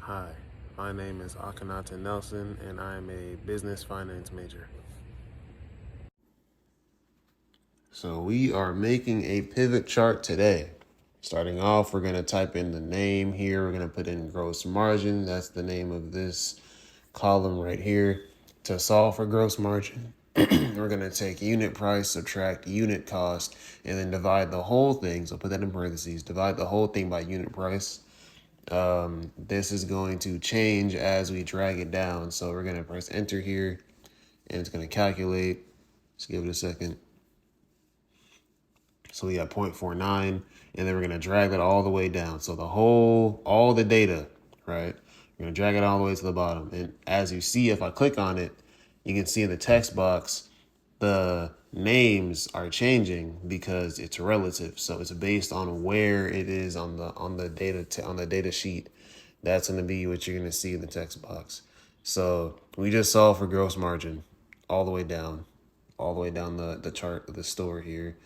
Hi, my name is Akanata Nelson, and I am a business finance major. So we are making a pivot chart today. Starting off, we're going to type in the name here. We're going to put in gross margin. That's the name of this column right here. To solve for gross margin, we're going to take unit price, subtract unit cost, and then divide the whole thing. So put that in parentheses. Divide the whole thing by unit price. This is going to change as we drag it down. So we're going to press enter here and it's going to calculate. Let's give it a second. So we got 0.49 and then we're going to drag it all the way down. So all the data, right? We're going to drag it all the way to the bottom. And as you see, if I click on it, you can see in the text box, the names are changing because it's relative. So it's based on where it is on the data sheet. That's going to be what you're going to see in the text box. So we just solved for gross margin all the way down the chart of the store here.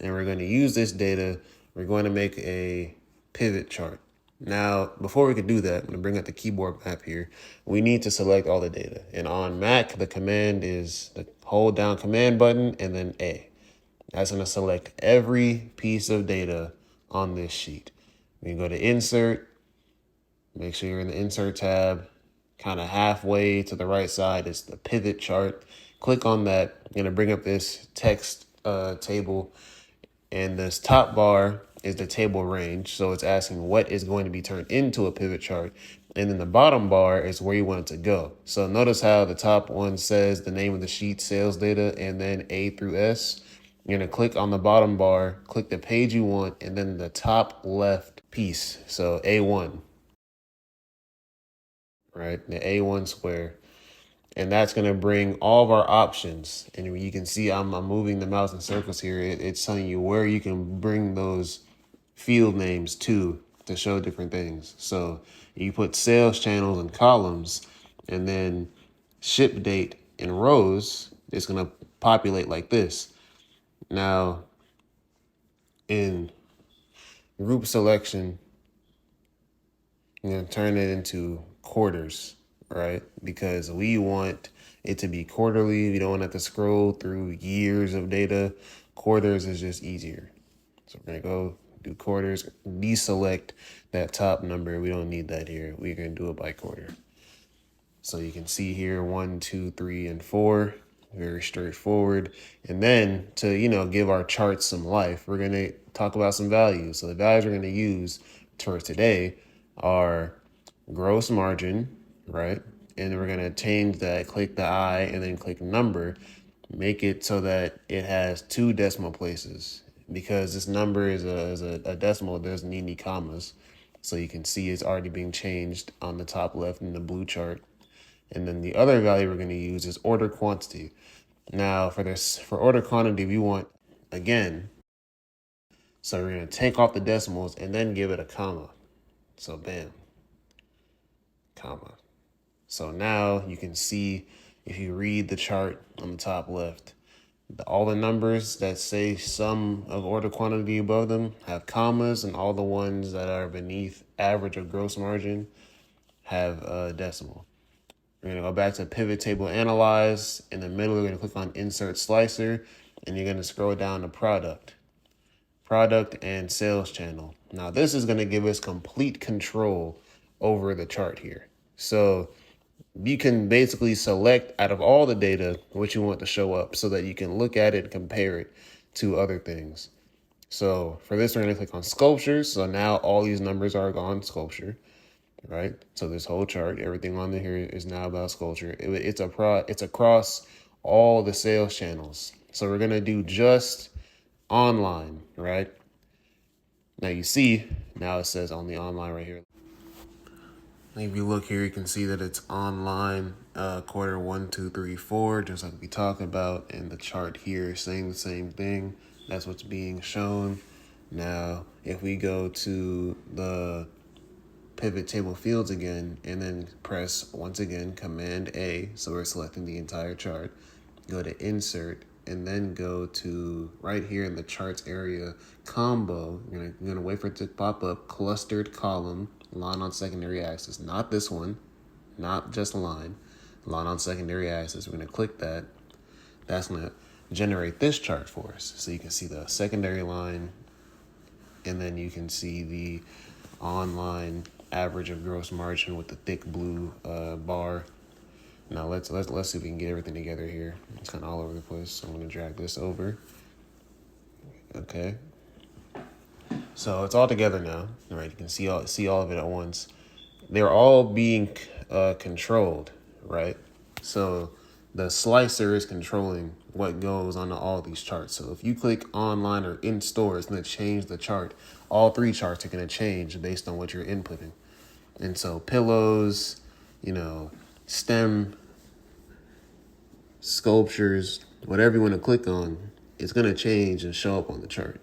And we're going to use this data. We're going to make a pivot chart. Now, before we can do that, I'm going to bring up the keyboard map here. We need to select all the data. And on Mac, the command is the hold down command button and then A. That's going to select every piece of data on this sheet. We can go to insert, make sure you're in the insert tab. Kind of halfway to the right side is the pivot chart. Click on that. I'm going to bring up this text table. And this top bar is the table range. So it's asking what is going to be turned into a pivot chart. And then the bottom bar is where you want it to go. So notice how the top one says the name of the sheet, sales data, and then A through S. You're going to click on the bottom bar, click the page you want, and then the top left piece. So A1, right? The A1 square. And that's going to bring all of our options. And you can see I'm moving the mouse in circles here. It's telling you where you can bring those field names to show different things. So you put sales channels and columns, and then ship date in rows. It's going to populate like this. Now, in group selection, I'm going to turn it into quarters, right? Because we want it to be quarterly. We don't want to have to scroll through years of data. Quarters is just easier. So we're going to go do quarters, deselect that top number. We don't need that here. We're going to do it by quarter. So you can see here 1, 2, 3, and 4. Very straightforward. And then to, give our charts some life, we're going to talk about some values. So the values we're going to use for today are gross margin, right? And we're going to change that, click the I, and then click number. Make it so that it has 2 decimal places. Because this number is a decimal, it doesn't need any commas. So you can see it's already being changed on the top left in the blue chart. And then the other value we're going to use is order quantity. Now for order quantity, we want, again, so we're going to take off the decimals and then give it a comma. So bam, comma. So now you can see, if you read the chart on the top left, all the numbers that say sum of order quantity above them have commas, and all the ones that are beneath average of gross margin have a decimal. We're going to go back to pivot table analyze. In the middle, we're going to click on insert slicer, and you're going to scroll down to product and sales channel. Now this is going to give us complete control over the chart here. So you can basically select out of all the data what you want to show up so that you can look at it and compare it to other things. So for this, we're going to click on sculptures. So now all these numbers are on sculpture, right? So this whole chart, everything on here is now about sculpture. It's across all the sales channels. So we're going to do just online, right? Now you see, now it says on the online right here. If you look here, you can see that it's online, quarter 1, 2, 3, 4, just like we talked about in the chart here, saying the same thing. That's what's being shown. Now, if we go to the pivot table fields again, and then press, once again, Command A, so we're selecting the entire chart, go to Insert, and then go to right here in the charts area, Combo. You're gonna wait for it to pop up, Clustered Column. line on secondary axis, not this one, not just line on secondary axis. We're going to click that. That's going to generate this chart for us. So you can see the secondary line, and then you can see the online average of gross margin with the thick blue bar. Now let's see if we can get everything together here. It's kind of all over the place, so I'm going to drag this over. Okay. So it's all together now. All right, you can see all of it at once. They're all being controlled, right? So the slicer is controlling what goes on all these charts. So if you click online or in store, it's going to change the chart. All three charts are going to change based on what you're inputting. And so pillows, stem, sculptures, whatever you want to click on, it's going to change and show up on the chart.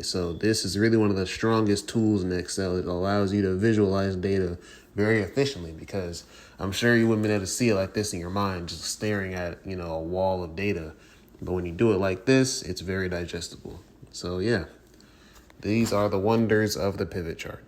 So this is really one of the strongest tools in Excel. It allows you to visualize data very efficiently, because I'm sure you wouldn't be able to see it like this in your mind, just staring at, a wall of data. But when you do it like this, it's very digestible. So yeah, these are the wonders of the pivot chart.